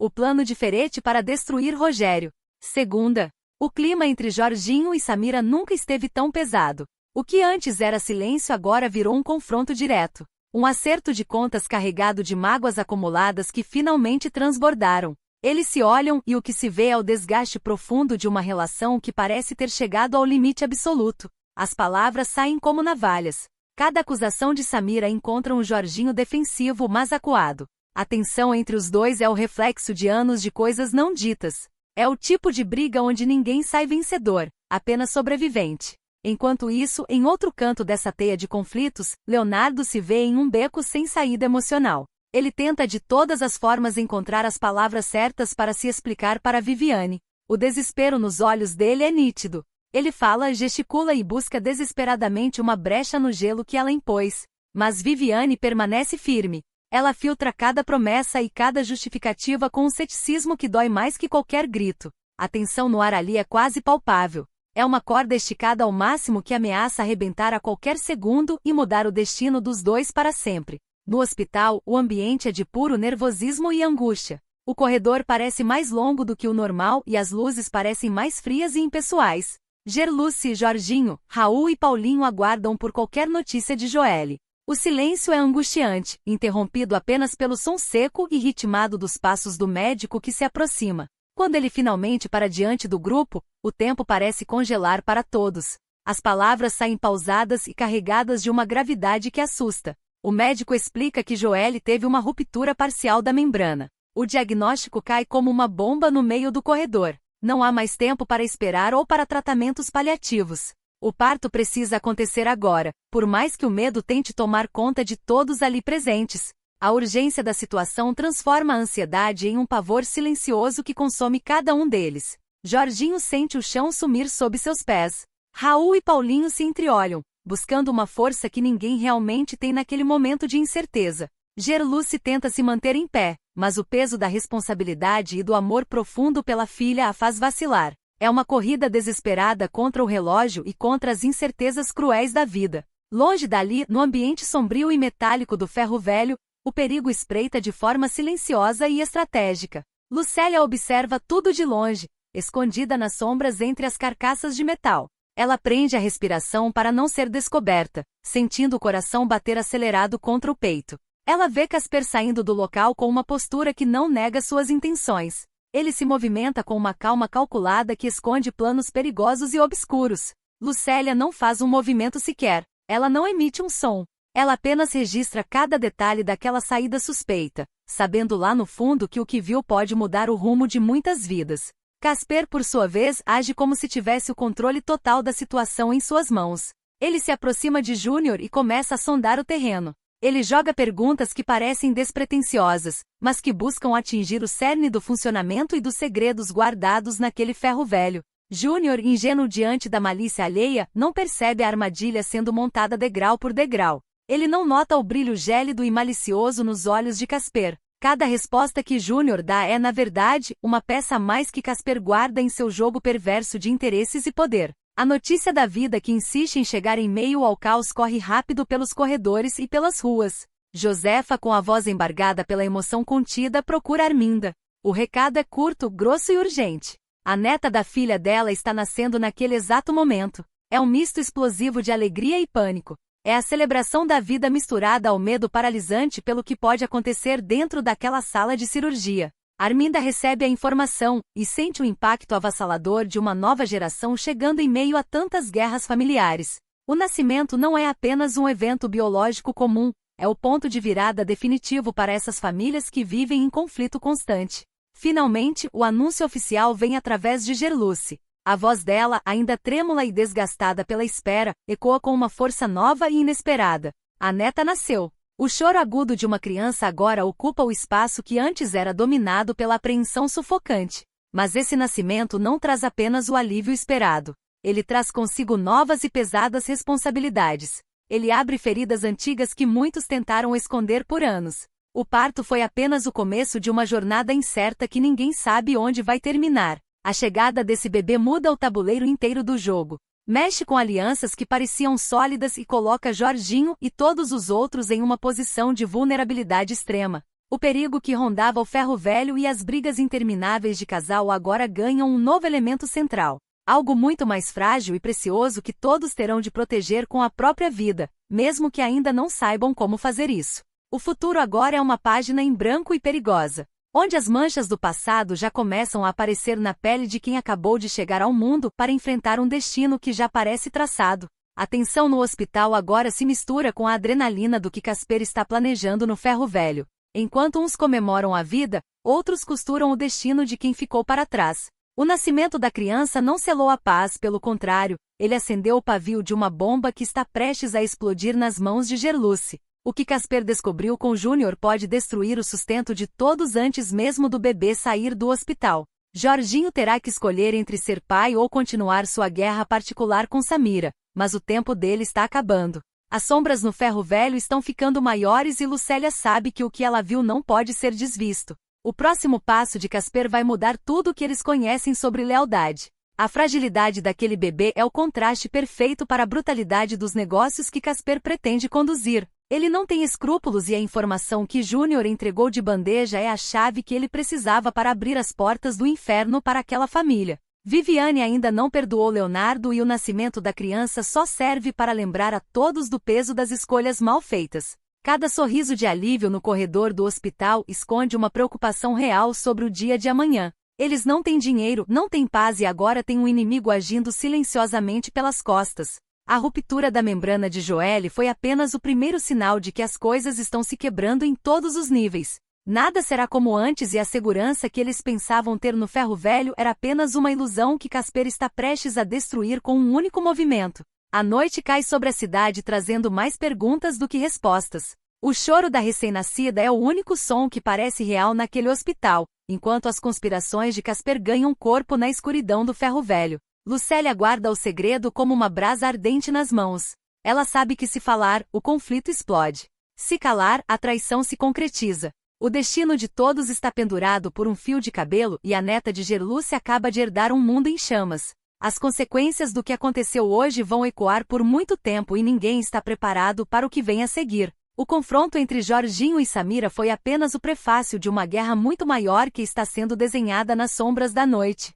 O plano de Ferete para destruir Rogério. Segunda. O clima entre Jorginho e Samira nunca esteve tão pesado. O que antes era silêncio agora virou um confronto direto. Um acerto de contas carregado de mágoas acumuladas que finalmente transbordaram. Eles se olham e o que se vê é o desgaste profundo de uma relação que parece ter chegado ao limite absoluto. As palavras saem como navalhas. Cada acusação de Samira encontra um Jorginho defensivo mas acuado. A tensão entre os dois é o reflexo de anos de coisas não ditas. É o tipo de briga onde ninguém sai vencedor, apenas sobrevivente. Enquanto isso, em outro canto dessa teia de conflitos, Leonardo se vê em um beco sem saída emocional. Ele tenta de todas as formas encontrar as palavras certas para se explicar para Viviane. O desespero nos olhos dele é nítido. Ele fala, gesticula e busca desesperadamente uma brecha no gelo que ela impôs. Mas Viviane permanece firme. Ela filtra cada promessa e cada justificativa com um ceticismo que dói mais que qualquer grito. A tensão no ar ali é quase palpável. É uma corda esticada ao máximo que ameaça arrebentar a qualquer segundo e mudar o destino dos dois para sempre. No hospital, o ambiente é de puro nervosismo e angústia. O corredor parece mais longo do que o normal e as luzes parecem mais frias e impessoais. Gerluce, Jorginho, Raul e Paulinho aguardam por qualquer notícia de Joelle. O silêncio é angustiante, interrompido apenas pelo som seco e ritmado dos passos do médico que se aproxima. Quando ele finalmente para diante do grupo, o tempo parece congelar para todos. As palavras saem pausadas e carregadas de uma gravidade que assusta. O médico explica que Joelle teve uma ruptura parcial da membrana. O diagnóstico cai como uma bomba no meio do corredor. Não há mais tempo para esperar ou para tratamentos paliativos. O parto precisa acontecer agora, por mais que o medo tente tomar conta de todos ali presentes. A urgência da situação transforma a ansiedade em um pavor silencioso que consome cada um deles. Jorginho sente o chão sumir sob seus pés. Raul e Paulinho se entreolham, buscando uma força que ninguém realmente tem naquele momento de incerteza. Gerluce tenta se manter em pé, mas o peso da responsabilidade e do amor profundo pela filha a faz vacilar. É uma corrida desesperada contra o relógio e contra as incertezas cruéis da vida. Longe dali, no ambiente sombrio e metálico do ferro velho, o perigo espreita de forma silenciosa e estratégica. Lucélia observa tudo de longe, escondida nas sombras entre as carcaças de metal. Ela prende a respiração para não ser descoberta, sentindo o coração bater acelerado contra o peito. Ela vê Casper saindo do local com uma postura que não nega suas intenções. Ele se movimenta com uma calma calculada que esconde planos perigosos e obscuros. Lucélia não faz um movimento sequer. Ela não emite um som. Ela apenas registra cada detalhe daquela saída suspeita, sabendo lá no fundo que o que viu pode mudar o rumo de muitas vidas. Casper, por sua vez, age como se tivesse o controle total da situação em suas mãos. Ele se aproxima de Júnior e começa a sondar o terreno. Ele joga perguntas que parecem despretensiosas, mas que buscam atingir o cerne do funcionamento e dos segredos guardados naquele ferro velho. Júnior, ingênuo diante da malícia alheia, não percebe a armadilha sendo montada degrau por degrau. Ele não nota o brilho gélido e malicioso nos olhos de Casper. Cada resposta que Júnior dá é, na verdade, uma peça a mais que Casper guarda em seu jogo perverso de interesses e poder. A notícia da vida que insiste em chegar em meio ao caos corre rápido pelos corredores e pelas ruas. Josefa, com a voz embargada pela emoção contida, procura Arminda. O recado é curto, grosso e urgente. A neta da filha dela está nascendo naquele exato momento. É um misto explosivo de alegria e pânico. É a celebração da vida misturada ao medo paralisante pelo que pode acontecer dentro daquela sala de cirurgia. Arminda recebe a informação e sente o impacto avassalador de uma nova geração chegando em meio a tantas guerras familiares. O nascimento não é apenas um evento biológico comum, é o ponto de virada definitivo para essas famílias que vivem em conflito constante. Finalmente, o anúncio oficial vem através de Gerluce. A voz dela, ainda trêmula e desgastada pela espera, ecoa com uma força nova e inesperada. A neta nasceu. O choro agudo de uma criança agora ocupa o espaço que antes era dominado pela apreensão sufocante. Mas esse nascimento não traz apenas o alívio esperado. Ele traz consigo novas e pesadas responsabilidades. Ele abre feridas antigas que muitos tentaram esconder por anos. O parto foi apenas o começo de uma jornada incerta que ninguém sabe onde vai terminar. A chegada desse bebê muda o tabuleiro inteiro do jogo. Mexe com alianças que pareciam sólidas e coloca Jorginho e todos os outros em uma posição de vulnerabilidade extrema. O perigo que rondava o ferro velho e as brigas intermináveis de casal agora ganham um novo elemento central. Algo muito mais frágil e precioso que todos terão de proteger com a própria vida, mesmo que ainda não saibam como fazer isso. O futuro agora é uma página em branco e perigosa, onde as manchas do passado já começam a aparecer na pele de quem acabou de chegar ao mundo para enfrentar um destino que já parece traçado. A tensão no hospital agora se mistura com a adrenalina do que Casper está planejando no ferro velho. Enquanto uns comemoram a vida, outros costuram o destino de quem ficou para trás. O nascimento da criança não selou a paz, pelo contrário, ele acendeu o pavio de uma bomba que está prestes a explodir nas mãos de Gerluce. O que Casper descobriu com Júnior pode destruir o sustento de todos antes mesmo do bebê sair do hospital. Jorginho terá que escolher entre ser pai ou continuar sua guerra particular com Samira, mas o tempo dele está acabando. As sombras no ferro velho estão ficando maiores e Lucélia sabe que o que ela viu não pode ser desvisto. O próximo passo de Casper vai mudar tudo o que eles conhecem sobre lealdade. A fragilidade daquele bebê é o contraste perfeito para a brutalidade dos negócios que Casper pretende conduzir. Ele não tem escrúpulos e a informação que Júnior entregou de bandeja é a chave que ele precisava para abrir as portas do inferno para aquela família. Viviane ainda não perdoou Leonardo e o nascimento da criança só serve para lembrar a todos do peso das escolhas mal feitas. Cada sorriso de alívio no corredor do hospital esconde uma preocupação real sobre o dia de amanhã. Eles não têm dinheiro, não têm paz e agora têm um inimigo agindo silenciosamente pelas costas. A ruptura da membrana de Joelle foi apenas o primeiro sinal de que as coisas estão se quebrando em todos os níveis. Nada será como antes e a segurança que eles pensavam ter no ferro velho era apenas uma ilusão que Casper está prestes a destruir com um único movimento. A noite cai sobre a cidade trazendo mais perguntas do que respostas. O choro da recém-nascida é o único som que parece real naquele hospital, enquanto as conspirações de Casper ganham corpo na escuridão do ferro velho. Lucélia guarda o segredo como uma brasa ardente nas mãos. Ela sabe que se falar, o conflito explode. Se calar, a traição se concretiza. O destino de todos está pendurado por um fio de cabelo e a neta de Gerluce acaba de herdar um mundo em chamas. As consequências do que aconteceu hoje vão ecoar por muito tempo e ninguém está preparado para o que vem a seguir. O confronto entre Jorginho e Samira foi apenas o prefácio de uma guerra muito maior que está sendo desenhada nas sombras da noite.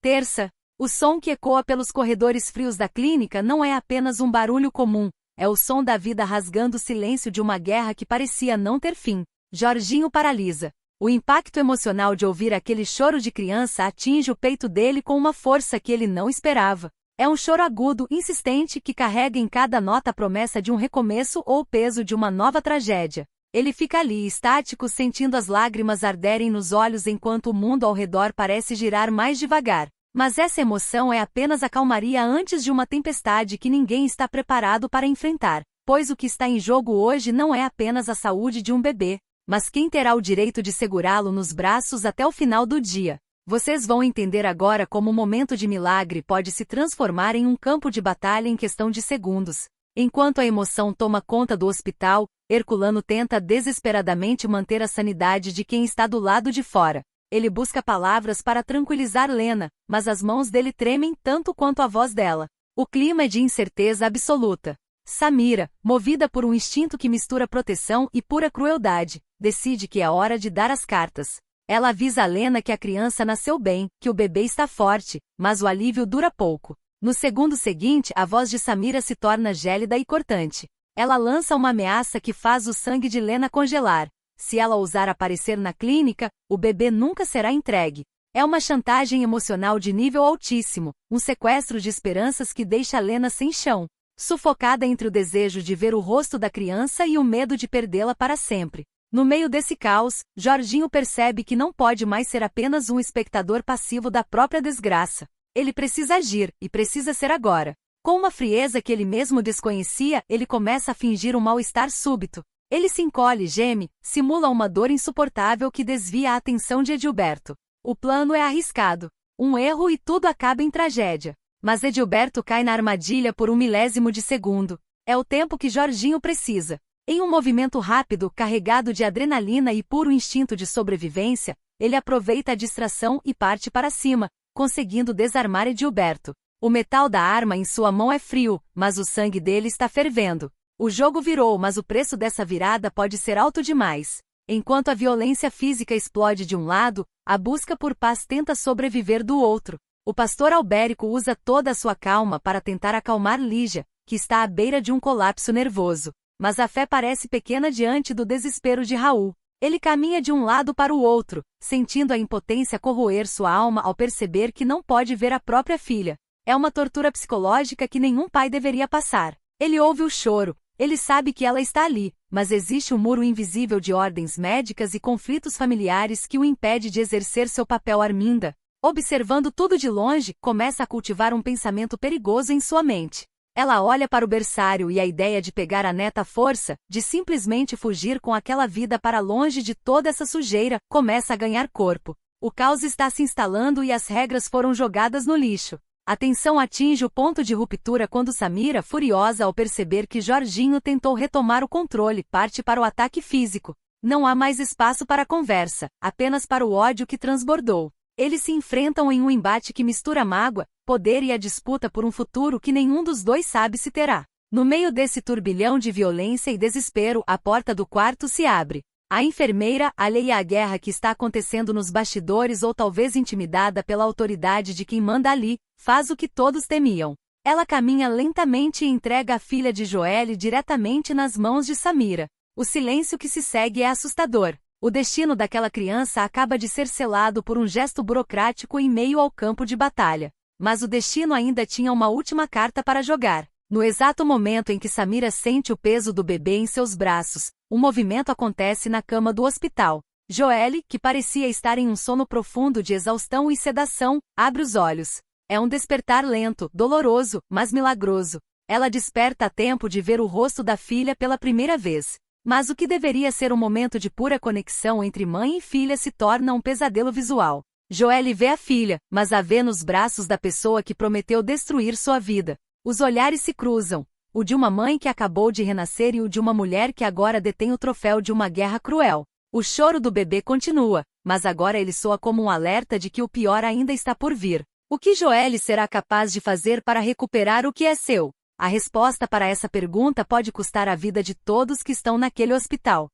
Terça. O som que ecoa pelos corredores frios da clínica não é apenas um barulho comum, é o som da vida rasgando o silêncio de uma guerra que parecia não ter fim. Jorginho paralisa. O impacto emocional de ouvir aquele choro de criança atinge o peito dele com uma força que ele não esperava. É um choro agudo, insistente, que carrega em cada nota a promessa de um recomeço ou o peso de uma nova tragédia. Ele fica ali, estático, sentindo as lágrimas arderem nos olhos enquanto o mundo ao redor parece girar mais devagar. Mas essa emoção é apenas a calmaria antes de uma tempestade que ninguém está preparado para enfrentar, pois o que está em jogo hoje não é apenas a saúde de um bebê, mas quem terá o direito de segurá-lo nos braços até o final do dia. Vocês vão entender agora como o momento de milagre pode se transformar em um campo de batalha em questão de segundos. Enquanto a emoção toma conta do hospital, Herculano tenta desesperadamente manter a sanidade de quem está do lado de fora. Ele busca palavras para tranquilizar Lena, mas as mãos dele tremem tanto quanto a voz dela. O clima é de incerteza absoluta. Samira, movida por um instinto que mistura proteção e pura crueldade, decide que é hora de dar as cartas. Ela avisa a Lena que a criança nasceu bem, que o bebê está forte, mas o alívio dura pouco. No segundo seguinte, a voz de Samira se torna gélida e cortante. Ela lança uma ameaça que faz o sangue de Lena congelar. Se ela ousar aparecer na clínica, o bebê nunca será entregue. É uma chantagem emocional de nível altíssimo, um sequestro de esperanças que deixa Lena sem chão, sufocada entre o desejo de ver o rosto da criança e o medo de perdê-la para sempre. No meio desse caos, Jorginho percebe que não pode mais ser apenas um espectador passivo da própria desgraça. Ele precisa agir, e precisa ser agora. Com uma frieza que ele mesmo desconhecia, ele começa a fingir um mal-estar súbito. Ele se encolhe, geme, simula uma dor insuportável que desvia a atenção de Edilberto. O plano é arriscado. Um erro e tudo acaba em tragédia. Mas Edilberto cai na armadilha por um milésimo de segundo. É o tempo que Jorginho precisa. Em um movimento rápido, carregado de adrenalina e puro instinto de sobrevivência, ele aproveita a distração e parte para cima, conseguindo desarmar Edilberto. O metal da arma em sua mão é frio, mas o sangue dele está fervendo. O jogo virou, mas o preço dessa virada pode ser alto demais. Enquanto a violência física explode de um lado, a busca por paz tenta sobreviver do outro. O pastor Albérico usa toda a sua calma para tentar acalmar Lígia, que está à beira de um colapso nervoso. Mas a fé parece pequena diante do desespero de Raul. Ele caminha de um lado para o outro, sentindo a impotência corroer sua alma ao perceber que não pode ver a própria filha. É uma tortura psicológica que nenhum pai deveria passar. Ele ouve o choro, ele sabe que ela está ali, mas existe um muro invisível de ordens médicas e conflitos familiares que o impede de exercer seu papel. Arminda, observando tudo de longe, começa a cultivar um pensamento perigoso em sua mente. Ela olha para o berçário e a ideia de pegar a neta à força, de simplesmente fugir com aquela vida para longe de toda essa sujeira, começa a ganhar corpo. O caos está se instalando e as regras foram jogadas no lixo. A tensão atinge o ponto de ruptura quando Samira, furiosa ao perceber que Jorginho tentou retomar o controle, parte para o ataque físico. Não há mais espaço para conversa, apenas para o ódio que transbordou. Eles se enfrentam em um embate que mistura mágoa, poder e a disputa por um futuro que nenhum dos dois sabe se terá. No meio desse turbilhão de violência e desespero, a porta do quarto se abre. A enfermeira, alheia à guerra que está acontecendo nos bastidores ou talvez intimidada pela autoridade de quem manda ali, faz o que todos temiam. Ela caminha lentamente e entrega a filha de Joelle diretamente nas mãos de Samira. O silêncio que se segue é assustador. O destino daquela criança acaba de ser selado por um gesto burocrático em meio ao campo de batalha. Mas o destino ainda tinha uma última carta para jogar. No exato momento em que Samira sente o peso do bebê em seus braços, um movimento acontece na cama do hospital. Joelle, que parecia estar em um sono profundo de exaustão e sedação, abre os olhos. É um despertar lento, doloroso, mas milagroso. Ela desperta a tempo de ver o rosto da filha pela primeira vez. Mas o que deveria ser um momento de pura conexão entre mãe e filha se torna um pesadelo visual. Joelle vê a filha, mas a vê nos braços da pessoa que prometeu destruir sua vida. Os olhares se cruzam, o de uma mãe que acabou de renascer e o de uma mulher que agora detém o troféu de uma guerra cruel. O choro do bebê continua, mas agora ele soa como um alerta de que o pior ainda está por vir. O que Joelle será capaz de fazer para recuperar o que é seu? A resposta para essa pergunta pode custar a vida de todos que estão naquele hospital.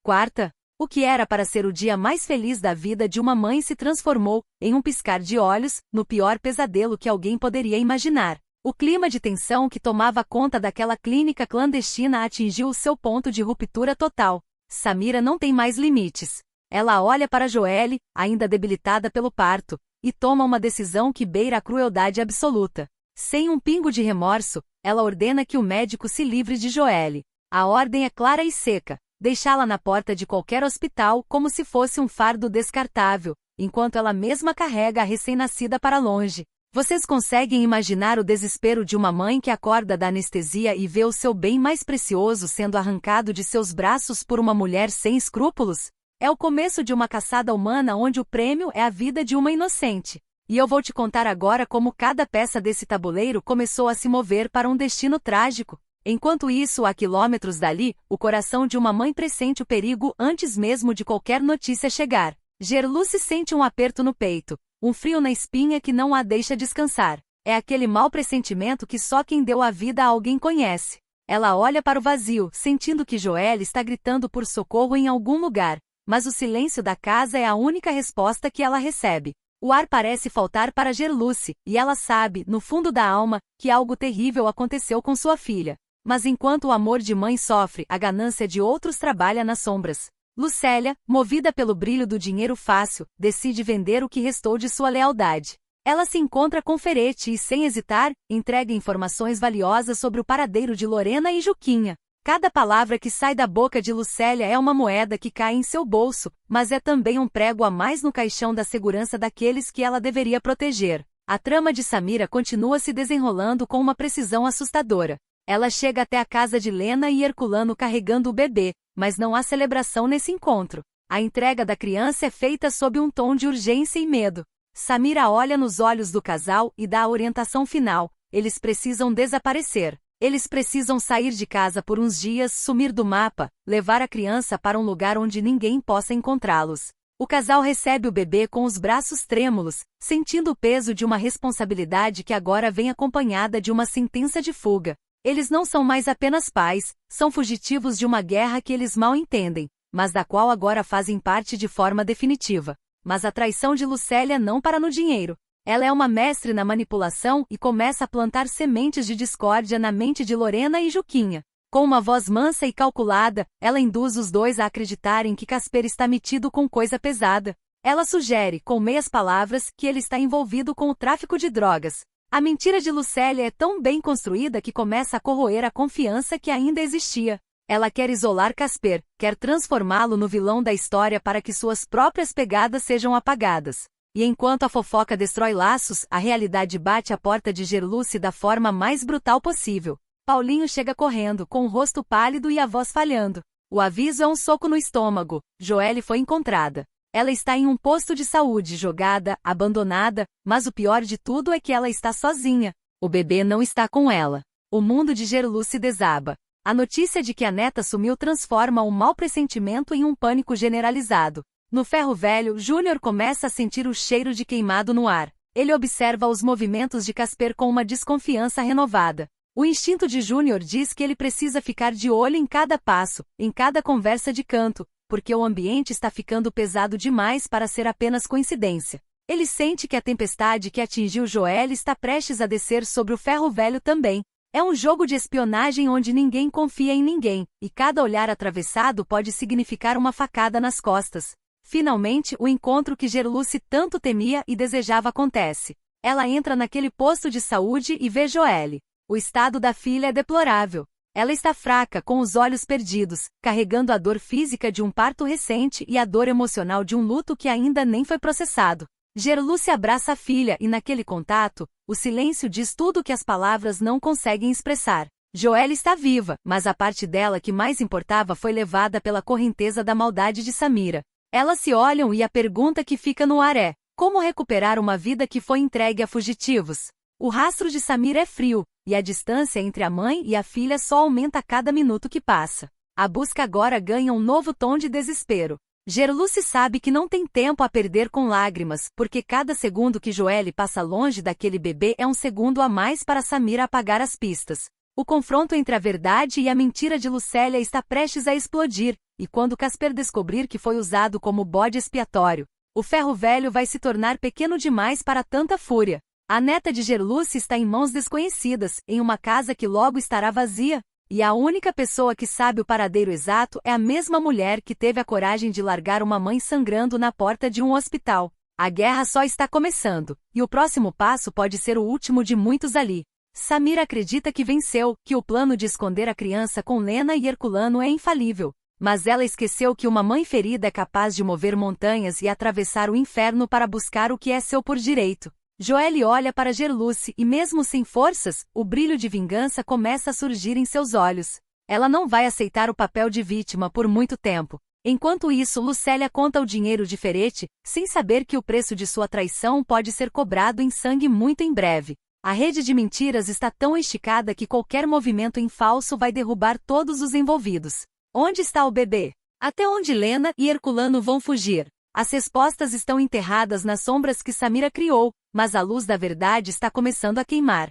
Quarta, o que era para ser o dia mais feliz da vida de uma mãe se transformou, em um piscar de olhos, no pior pesadelo que alguém poderia imaginar. O clima de tensão que tomava conta daquela clínica clandestina atingiu o seu ponto de ruptura total. Samira não tem mais limites. Ela olha para Joelle, ainda debilitada pelo parto, e toma uma decisão que beira a crueldade absoluta. Sem um pingo de remorso, ela ordena que o médico se livre de Joelle. A ordem é clara e seca: deixá-la na porta de qualquer hospital como se fosse um fardo descartável, enquanto ela mesma carrega a recém-nascida para longe. Vocês conseguem imaginar o desespero de uma mãe que acorda da anestesia e vê o seu bem mais precioso sendo arrancado de seus braços por uma mulher sem escrúpulos? É o começo de uma caçada humana onde o prêmio é a vida de uma inocente. E eu vou te contar agora como cada peça desse tabuleiro começou a se mover para um destino trágico. Enquanto isso, a quilômetros dali, o coração de uma mãe pressente o perigo antes mesmo de qualquer notícia chegar. Gerluce sente um aperto no peito, um frio na espinha que não a deixa descansar. É aquele mau pressentimento que só quem deu a vida a alguém conhece. Ela olha para o vazio, sentindo que Joelle está gritando por socorro em algum lugar, mas o silêncio da casa é a única resposta que ela recebe. O ar parece faltar para Gerluce, e ela sabe, no fundo da alma, que algo terrível aconteceu com sua filha. Mas enquanto o amor de mãe sofre, a ganância de outros trabalha nas sombras. Lucélia, movida pelo brilho do dinheiro fácil, decide vender o que restou de sua lealdade. Ela se encontra com Ferete e, sem hesitar, entrega informações valiosas sobre o paradeiro de Lorena e Juquinha. Cada palavra que sai da boca de Lucélia é uma moeda que cai em seu bolso, mas é também um prego a mais no caixão da segurança daqueles que ela deveria proteger. A trama de Samira continua se desenrolando com uma precisão assustadora. Ela chega até a casa de Lena e Herculano carregando o bebê, mas não há celebração nesse encontro. A entrega da criança é feita sob um tom de urgência e medo. Samira olha nos olhos do casal e dá a orientação final: eles precisam desaparecer. Eles precisam sair de casa por uns dias, sumir do mapa, levar a criança para um lugar onde ninguém possa encontrá-los. O casal recebe o bebê com os braços trêmulos, sentindo o peso de uma responsabilidade que agora vem acompanhada de uma sentença de fuga. Eles não são mais apenas pais, são fugitivos de uma guerra que eles mal entendem. mas da qual agora fazem parte de forma definitiva. Mas a traição de Lucélia não para no dinheiro. Ela é uma mestre na manipulação e começa a plantar sementes de discórdia na mente de Lorena e Juquinha. Com uma voz mansa e calculada, ela induz os dois a acreditarem que Casper está metido com coisa pesada. Ela sugere, com meias palavras, que ele está envolvido com o tráfico de drogas. A mentira de Lucélia é tão bem construída que começa a corroer a confiança que ainda existia. Ela quer isolar Casper, quer transformá-lo no vilão da história para que suas próprias pegadas sejam apagadas. E enquanto a fofoca destrói laços, a realidade bate à porta de Gerluce da forma mais brutal possível. Paulinho chega correndo, com o rosto pálido e a voz falhando. O aviso é um soco no estômago. Joelle foi encontrada. Ela está em um posto de saúde, jogada, abandonada, mas o pior de tudo é que ela está sozinha. O bebê não está com ela. O mundo de Gerluce desaba. A notícia de que a neta sumiu transforma um mau pressentimento em um pânico generalizado. No ferro velho, Júnior começa a sentir o cheiro de queimado no ar. Ele observa os movimentos de Casper com uma desconfiança renovada. O instinto de Júnior diz que ele precisa ficar de olho em cada passo, em cada conversa de canto, porque o ambiente está ficando pesado demais para ser apenas coincidência. Ele sente que a tempestade que atingiu Joelle está prestes a descer sobre o ferro velho também. É um jogo de espionagem onde ninguém confia em ninguém, e cada olhar atravessado pode significar uma facada nas costas. Finalmente, o encontro que Gerluce tanto temia e desejava acontece. Ela entra naquele posto de saúde e vê Joelle. O estado da filha é deplorável. Ela está fraca, com os olhos perdidos, carregando a dor física de um parto recente e a dor emocional de um luto que ainda nem foi processado. Gerluce abraça a filha e naquele contato, o silêncio diz tudo que as palavras não conseguem expressar. Joelle está viva, mas a parte dela que mais importava foi levada pela correnteza da maldade de Samira. Elas se olham e a pergunta que fica no ar é: como recuperar uma vida que foi entregue a fugitivos? O rastro de Samira é frio, e a distância entre a mãe e a filha só aumenta a cada minuto que passa. A busca agora ganha um novo tom de desespero. Gerluce sabe que não tem tempo a perder com lágrimas, porque cada segundo que Joelle passa longe daquele bebê é um segundo a mais para Samira apagar as pistas. O confronto entre a verdade e a mentira de Lucélia está prestes a explodir, e quando Casper descobrir que foi usado como bode expiatório, o ferro velho vai se tornar pequeno demais para tanta fúria. A neta de Gerluce está em mãos desconhecidas, em uma casa que logo estará vazia, e a única pessoa que sabe o paradeiro exato é a mesma mulher que teve a coragem de largar uma mãe sangrando na porta de um hospital. A guerra só está começando, e o próximo passo pode ser o último de muitos ali. Samira acredita que venceu, que o plano de esconder a criança com Lena e Herculano é infalível. Mas ela esqueceu que uma mãe ferida é capaz de mover montanhas e atravessar o inferno para buscar o que é seu por direito. Joelle olha para Gerluce e mesmo sem forças, o brilho de vingança começa a surgir em seus olhos. Ela não vai aceitar o papel de vítima por muito tempo. Enquanto isso, Lucélia conta o dinheiro de Ferete, sem saber que o preço de sua traição pode ser cobrado em sangue muito em breve. A rede de mentiras está tão esticada que qualquer movimento em falso vai derrubar todos os envolvidos. Onde está o bebê? Até onde Lena e Herculano vão fugir? As respostas estão enterradas nas sombras que Samira criou, mas a luz da verdade está começando a queimar.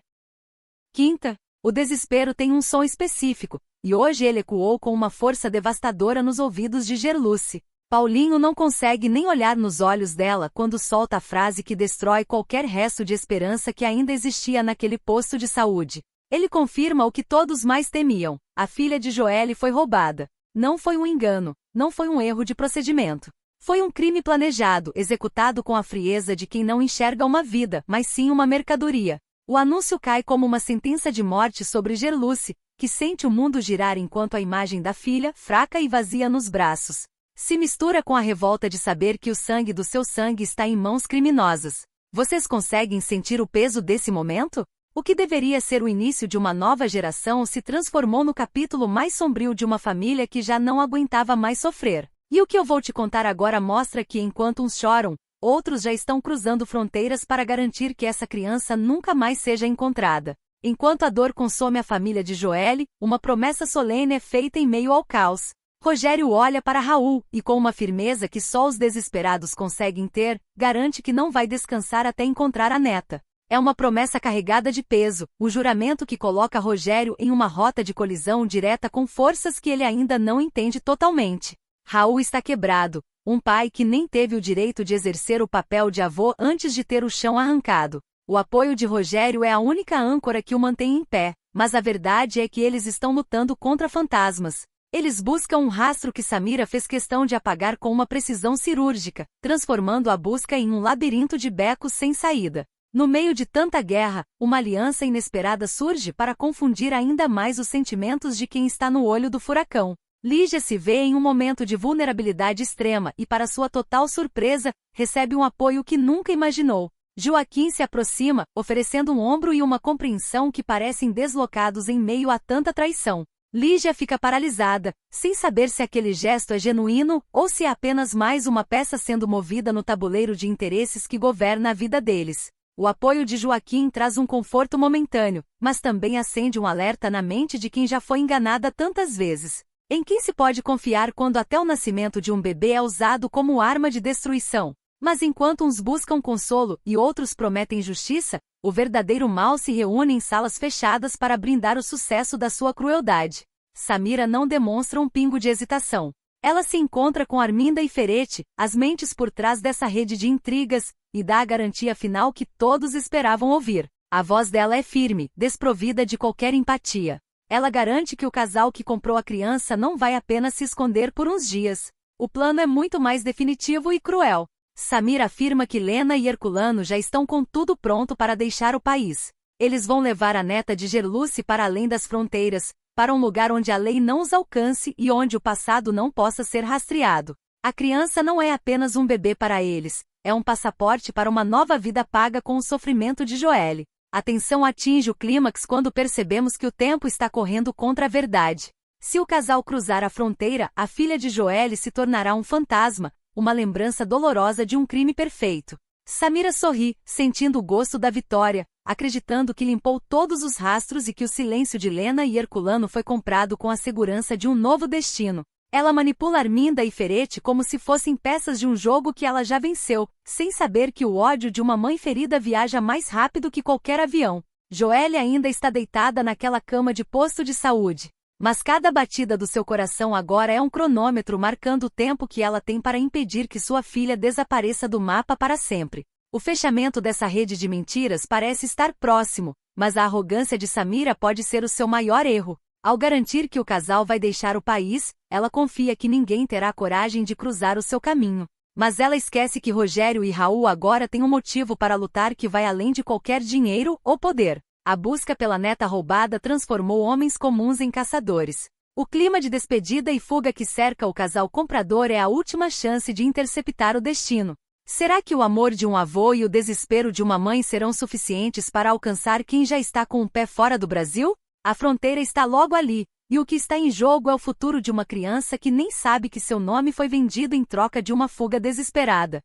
Quinta, o desespero tem um som específico, e hoje ele ecoou com uma força devastadora nos ouvidos de Gerluce. Paulinho não consegue nem olhar nos olhos dela quando solta a frase que destrói qualquer resto de esperança que ainda existia naquele posto de saúde. Ele confirma o que todos mais temiam: a filha de Joelle foi roubada. Não foi um engano, não foi um erro de procedimento. Foi um crime planejado, executado com a frieza de quem não enxerga uma vida, mas sim uma mercadoria. O anúncio cai como uma sentença de morte sobre Gerluce, que sente o mundo girar enquanto a imagem da filha, fraca e vazia nos braços, se mistura com a revolta de saber que o sangue do seu sangue está em mãos criminosas. Vocês conseguem sentir o peso desse momento? O que deveria ser o início de uma nova geração se transformou no capítulo mais sombrio de uma família que já não aguentava mais sofrer. E o que eu vou te contar agora mostra que enquanto uns choram, outros já estão cruzando fronteiras para garantir que essa criança nunca mais seja encontrada. Enquanto a dor consome a família de Joelle, uma promessa solene é feita em meio ao caos. Rogério olha para Raul e, com uma firmeza que só os desesperados conseguem ter, garante que não vai descansar até encontrar a neta. É uma promessa carregada de peso, o juramento que coloca Rogério em uma rota de colisão direta com forças que ele ainda não entende totalmente. Raul está quebrado, um pai que nem teve o direito de exercer o papel de avô antes de ter o chão arrancado. O apoio de Rogério é a única âncora que o mantém em pé, mas a verdade é que eles estão lutando contra fantasmas. Eles buscam um rastro que Samira fez questão de apagar com uma precisão cirúrgica, transformando a busca em um labirinto de becos sem saída. No meio de tanta guerra, uma aliança inesperada surge para confundir ainda mais os sentimentos de quem está no olho do furacão. Lígia se vê em um momento de vulnerabilidade extrema e, para sua total surpresa, recebe um apoio que nunca imaginou. Joaquim se aproxima, oferecendo um ombro e uma compreensão que parecem deslocados em meio a tanta traição. Lígia fica paralisada, sem saber se aquele gesto é genuíno ou se é apenas mais uma peça sendo movida no tabuleiro de interesses que governa a vida deles. O apoio de Joaquim traz um conforto momentâneo, mas também acende um alerta na mente de quem já foi enganada tantas vezes. Em quem se pode confiar quando até o nascimento de um bebê é usado como arma de destruição? Mas enquanto uns buscam consolo e outros prometem justiça, o verdadeiro mal se reúne em salas fechadas para brindar o sucesso da sua crueldade. Samira não demonstra um pingo de hesitação. Ela se encontra com Arminda e Ferete, as mentes por trás dessa rede de intrigas, e dá a garantia final que todos esperavam ouvir. A voz dela é firme, desprovida de qualquer empatia. Ela garante que o casal que comprou a criança não vai apenas se esconder por uns dias. O plano é muito mais definitivo e cruel. Samira afirma que Lena e Herculano já estão com tudo pronto para deixar o país. Eles vão levar a neta de Gerluce para além das fronteiras, para um lugar onde a lei não os alcance e onde o passado não possa ser rastreado. A criança não é apenas um bebê para eles, é um passaporte para uma nova vida paga com o sofrimento de Joelle. A tensão atinge o clímax quando percebemos que o tempo está correndo contra a verdade. Se o casal cruzar a fronteira, a filha de Joelle se tornará um fantasma, uma lembrança dolorosa de um crime perfeito. Samira sorri, sentindo o gosto da vitória, acreditando que limpou todos os rastros e que o silêncio de Lena e Herculano foi comprado com a segurança de um novo destino. Ela manipula Arminda e Ferete como se fossem peças de um jogo que ela já venceu, sem saber que o ódio de uma mãe ferida viaja mais rápido que qualquer avião. Joelle ainda está deitada naquela cama de posto de saúde. Mas cada batida do seu coração agora é um cronômetro marcando o tempo que ela tem para impedir que sua filha desapareça do mapa para sempre. O fechamento dessa rede de mentiras parece estar próximo, mas a arrogância de Samira pode ser o seu maior erro. Ao garantir que o casal vai deixar o país, ela confia que ninguém terá coragem de cruzar o seu caminho. Mas ela esquece que Rogério e Raul agora têm um motivo para lutar que vai além de qualquer dinheiro ou poder. A busca pela neta roubada transformou homens comuns em caçadores. O clima de despedida e fuga que cerca o casal comprador é a última chance de interceptar o destino. Será que o amor de um avô e o desespero de uma mãe serão suficientes para alcançar quem já está com o pé fora do Brasil? A fronteira está logo ali, e o que está em jogo é o futuro de uma criança que nem sabe que seu nome foi vendido em troca de uma fuga desesperada.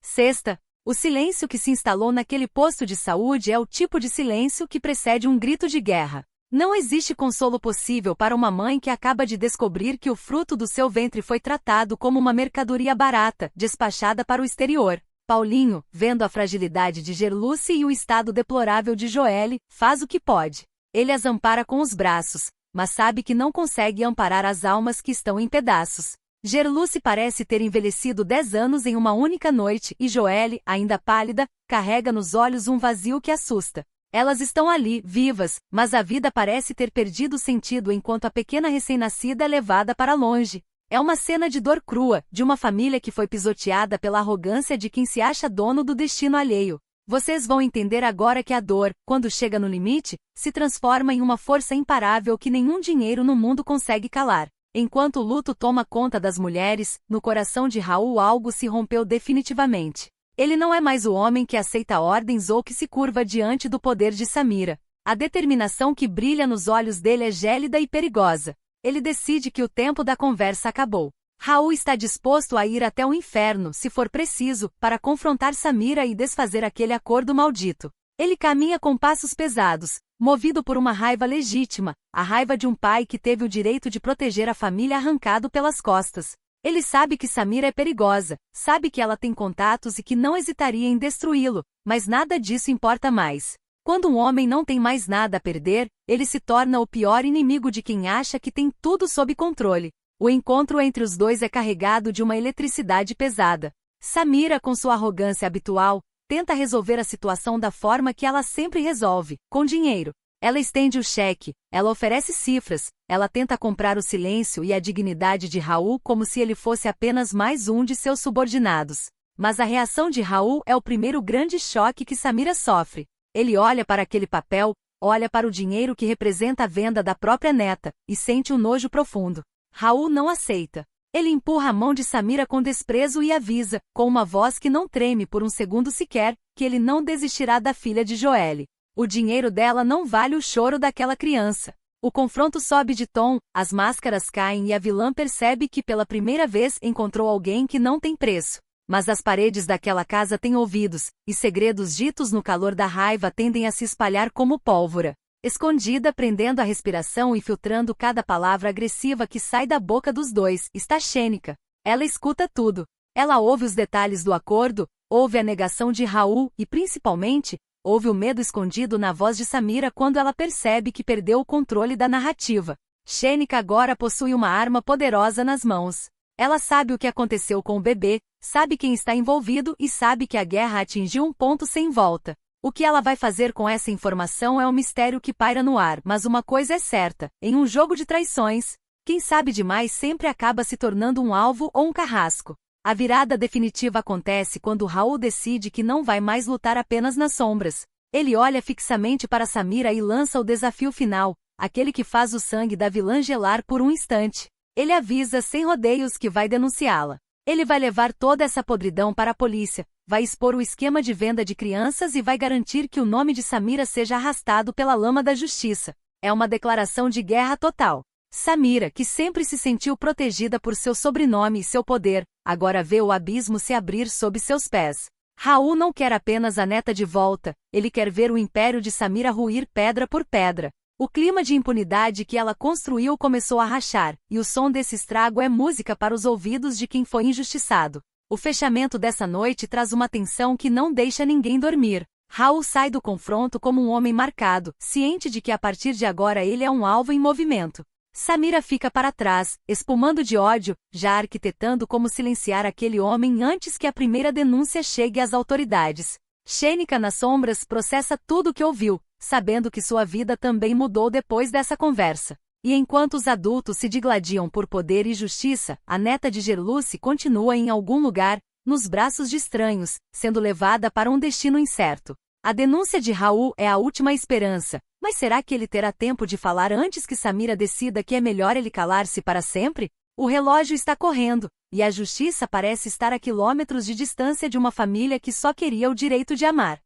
Sexta. O silêncio que se instalou naquele posto de saúde é o tipo de silêncio que precede um grito de guerra. Não existe consolo possível para uma mãe que acaba de descobrir que o fruto do seu ventre foi tratado como uma mercadoria barata, despachada para o exterior. Paulinho, vendo a fragilidade de Gerluce e o estado deplorável de Joelle, faz o que pode. Ele as ampara com os braços, mas sabe que não consegue amparar as almas que estão em pedaços. Gerluce parece ter envelhecido 10 anos em uma única noite e Joelle, ainda pálida, carrega nos olhos um vazio que assusta. Elas estão ali, vivas, mas a vida parece ter perdido sentido enquanto a pequena recém-nascida é levada para longe. É uma cena de dor crua, de uma família que foi pisoteada pela arrogância de quem se acha dono do destino alheio. Vocês vão entender agora que a dor, quando chega no limite, se transforma em uma força imparável que nenhum dinheiro no mundo consegue calar. Enquanto o luto toma conta das mulheres, no coração de Raul algo se rompeu definitivamente. Ele não é mais o homem que aceita ordens ou que se curva diante do poder de Samira. A determinação que brilha nos olhos dele é gélida e perigosa. Ele decide que o tempo da conversa acabou. Raul está disposto a ir até o inferno, se for preciso, para confrontar Samira e desfazer aquele acordo maldito. Ele caminha com passos pesados, movido por uma raiva legítima, a raiva de um pai que teve o direito de proteger a família arrancado pelas costas. Ele sabe que Samira é perigosa, sabe que ela tem contatos e que não hesitaria em destruí-lo, mas nada disso importa mais. Quando um homem não tem mais nada a perder, ele se torna o pior inimigo de quem acha que tem tudo sob controle. O encontro entre os dois é carregado de uma eletricidade pesada. Samira, com sua arrogância habitual, tenta resolver a situação da forma que ela sempre resolve, com dinheiro. Ela estende o cheque, ela oferece cifras, ela tenta comprar o silêncio e a dignidade de Raul como se ele fosse apenas mais um de seus subordinados. Mas a reação de Raul é o primeiro grande choque que Samira sofre. Ele olha para aquele papel, olha para o dinheiro que representa a venda da própria neta, e sente um nojo profundo. Raul não aceita. Ele empurra a mão de Samira com desprezo e avisa, com uma voz que não treme por um segundo sequer, que ele não desistirá da filha de Joelle. O dinheiro dela não vale o choro daquela criança. O confronto sobe de tom, as máscaras caem e a vilã percebe que pela primeira vez encontrou alguém que não tem preço. Mas as paredes daquela casa têm ouvidos, e segredos ditos no calor da raiva tendem a se espalhar como pólvora. Escondida, prendendo a respiração e filtrando cada palavra agressiva que sai da boca dos dois, está Xênica. Ela escuta tudo. Ela ouve os detalhes do acordo, ouve a negação de Raul e, principalmente, ouve o medo escondido na voz de Samira quando ela percebe que perdeu o controle da narrativa. Xênica agora possui uma arma poderosa nas mãos. Ela sabe o que aconteceu com o bebê, sabe quem está envolvido e sabe que a guerra atingiu um ponto sem volta. O que ela vai fazer com essa informação é um mistério que paira no ar, mas uma coisa é certa: em um jogo de traições, quem sabe demais sempre acaba se tornando um alvo ou um carrasco. A virada definitiva acontece quando Raul decide que não vai mais lutar apenas nas sombras. Ele olha fixamente para Samira e lança o desafio final, aquele que faz o sangue da vilã gelar por um instante. Ele avisa sem rodeios que vai denunciá-la. Ele vai levar toda essa podridão para a polícia, vai expor o esquema de venda de crianças e vai garantir que o nome de Samira seja arrastado pela lama da justiça. É uma declaração de guerra total. Samira, que sempre se sentiu protegida por seu sobrenome e seu poder, agora vê o abismo se abrir sob seus pés. Raul não quer apenas a neta de volta, ele quer ver o império de Samira ruir pedra por pedra. O clima de impunidade que ela construiu começou a rachar, e o som desse estrago é música para os ouvidos de quem foi injustiçado. O fechamento dessa noite traz uma tensão que não deixa ninguém dormir. Raul sai do confronto como um homem marcado, ciente de que a partir de agora ele é um alvo em movimento. Samira fica para trás, espumando de ódio, já arquitetando como silenciar aquele homem antes que a primeira denúncia chegue às autoridades. Xênica nas sombras processa tudo o que ouviu, sabendo que sua vida também mudou depois dessa conversa. E enquanto os adultos se digladiam por poder e justiça, a neta de Gerluce continua em algum lugar, nos braços de estranhos, sendo levada para um destino incerto. A denúncia de Raul é a última esperança, mas será que ele terá tempo de falar antes que Samira decida que é melhor ele calar-se para sempre? O relógio está correndo, e a justiça parece estar a quilômetros de distância de uma família que só queria o direito de amar.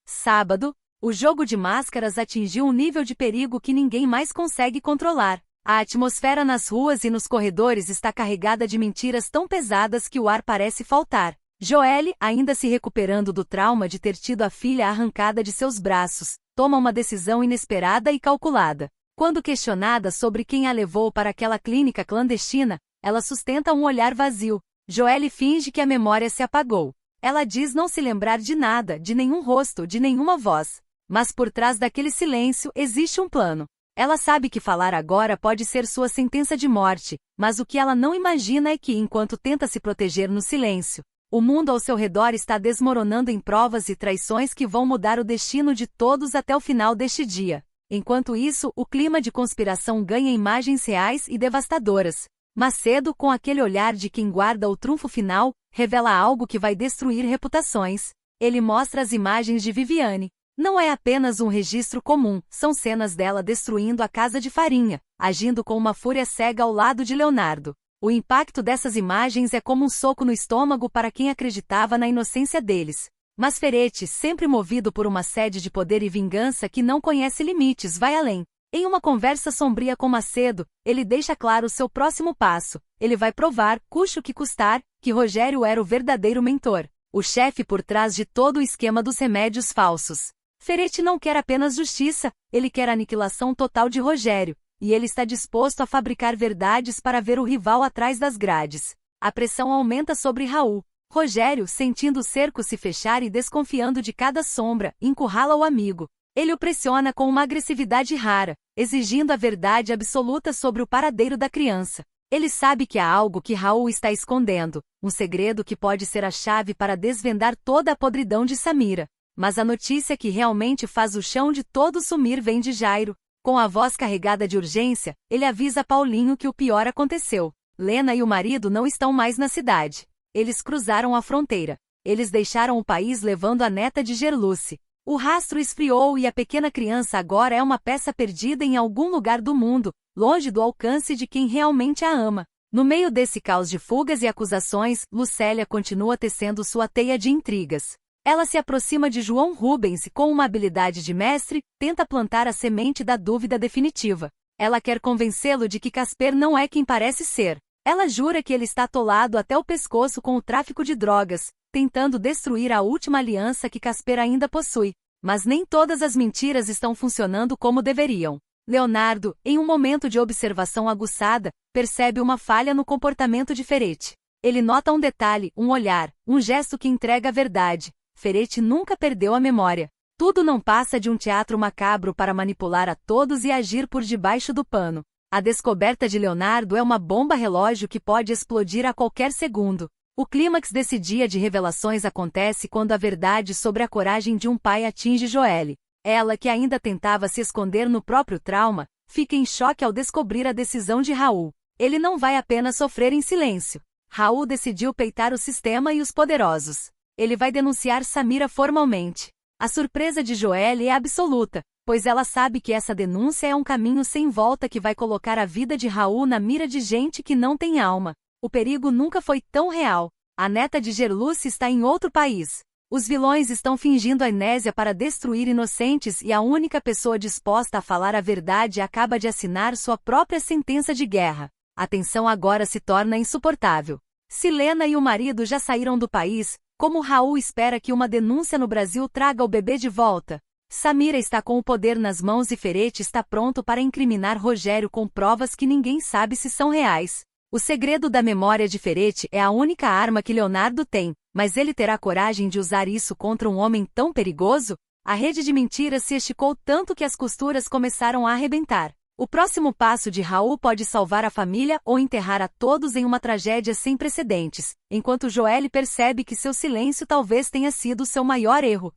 Sábado, o jogo de máscaras atingiu um nível de perigo que ninguém mais consegue controlar. A atmosfera nas ruas e nos corredores está carregada de mentiras tão pesadas que o ar parece faltar. Joelle, ainda se recuperando do trauma de ter tido a filha arrancada de seus braços, toma uma decisão inesperada e calculada. Quando questionada sobre quem a levou para aquela clínica clandestina, ela sustenta um olhar vazio. Joelle finge que a memória se apagou. Ela diz não se lembrar de nada, de nenhum rosto, de nenhuma voz. Mas por trás daquele silêncio existe um plano. Ela sabe que falar agora pode ser sua sentença de morte, mas o que ela não imagina é que, enquanto tenta se proteger no silêncio, o mundo ao seu redor está desmoronando em provas e traições que vão mudar o destino de todos até o final deste dia. Enquanto isso, o clima de conspiração ganha imagens reais e devastadoras. Macedo, com aquele olhar de quem guarda o trunfo final, revela algo que vai destruir reputações. Ele mostra as imagens de Viviane. Não é apenas um registro comum, são cenas dela destruindo a casa de farinha, agindo com uma fúria cega ao lado de Leonardo. O impacto dessas imagens é como um soco no estômago para quem acreditava na inocência deles. Mas Ferretti, sempre movido por uma sede de poder e vingança que não conhece limites, vai além. Em uma conversa sombria com Macedo, ele deixa claro seu próximo passo. Ele vai provar, custe o que custar, que Rogério era o verdadeiro mentor, o chefe por trás de todo o esquema dos remédios falsos. Ferretti não quer apenas justiça, ele quer a aniquilação total de Rogério, e ele está disposto a fabricar verdades para ver o rival atrás das grades. A pressão aumenta sobre Raul. Rogério, sentindo o cerco se fechar e desconfiando de cada sombra, encurrala o amigo. Ele o pressiona com uma agressividade rara, exigindo a verdade absoluta sobre o paradeiro da criança. Ele sabe que há algo que Raul está escondendo, um segredo que pode ser a chave para desvendar toda a podridão de Samira. Mas a notícia que realmente faz o chão de todo sumir vem de Jairo. Com a voz carregada de urgência, ele avisa Paulinho que o pior aconteceu. Lena e o marido não estão mais na cidade. Eles cruzaram a fronteira. Eles deixaram o país levando a neta de Gerluce. O rastro esfriou e a pequena criança agora é uma peça perdida em algum lugar do mundo, longe do alcance de quem realmente a ama. No meio desse caos de fugas e acusações, Lucélia continua tecendo sua teia de intrigas. Ela se aproxima de João Rubens e, com uma habilidade de mestre, tenta plantar a semente da dúvida definitiva. Ela quer convencê-lo de que Casper não é quem parece ser. Ela jura que ele está atolado até o pescoço com o tráfico de drogas, tentando destruir a última aliança que Casper ainda possui. Mas nem todas as mentiras estão funcionando como deveriam. Leonardo, em um momento de observação aguçada, percebe uma falha no comportamento de Ferete. Ele nota um detalhe, um olhar, um gesto que entrega a verdade. Ferete nunca perdeu a memória. Tudo não passa de um teatro macabro para manipular a todos e agir por debaixo do pano. A descoberta de Leonardo é uma bomba relógio que pode explodir a qualquer segundo. O clímax desse dia de revelações acontece quando a verdade sobre a coragem de um pai atinge Joelle. Ela, que ainda tentava se esconder no próprio trauma, fica em choque ao descobrir a decisão de Raul. Ele não vai apenas sofrer em silêncio. Raul decidiu peitar o sistema e os poderosos. Ele vai denunciar Samira formalmente. A surpresa de Joelle é absoluta, pois ela sabe que essa denúncia é um caminho sem volta que vai colocar a vida de Raul na mira de gente que não tem alma. O perigo nunca foi tão real. A neta de Gerluce está em outro país. Os vilões estão fingindo amnésia para destruir inocentes e a única pessoa disposta a falar a verdade acaba de assinar sua própria sentença de guerra. A tensão agora se torna insuportável. Se Lena e o marido já saíram do país, como Raul espera que uma denúncia no Brasil traga o bebê de volta? Samira está com o poder nas mãos e Ferete está pronto para incriminar Rogério com provas que ninguém sabe se são reais. O segredo da memória de Ferete é a única arma que Leonardo tem, mas ele terá coragem de usar isso contra um homem tão perigoso? A rede de mentiras se esticou tanto que as costuras começaram a arrebentar. O próximo passo de Raul pode salvar a família ou enterrar a todos em uma tragédia sem precedentes, enquanto Joelle percebe que seu silêncio talvez tenha sido seu maior erro.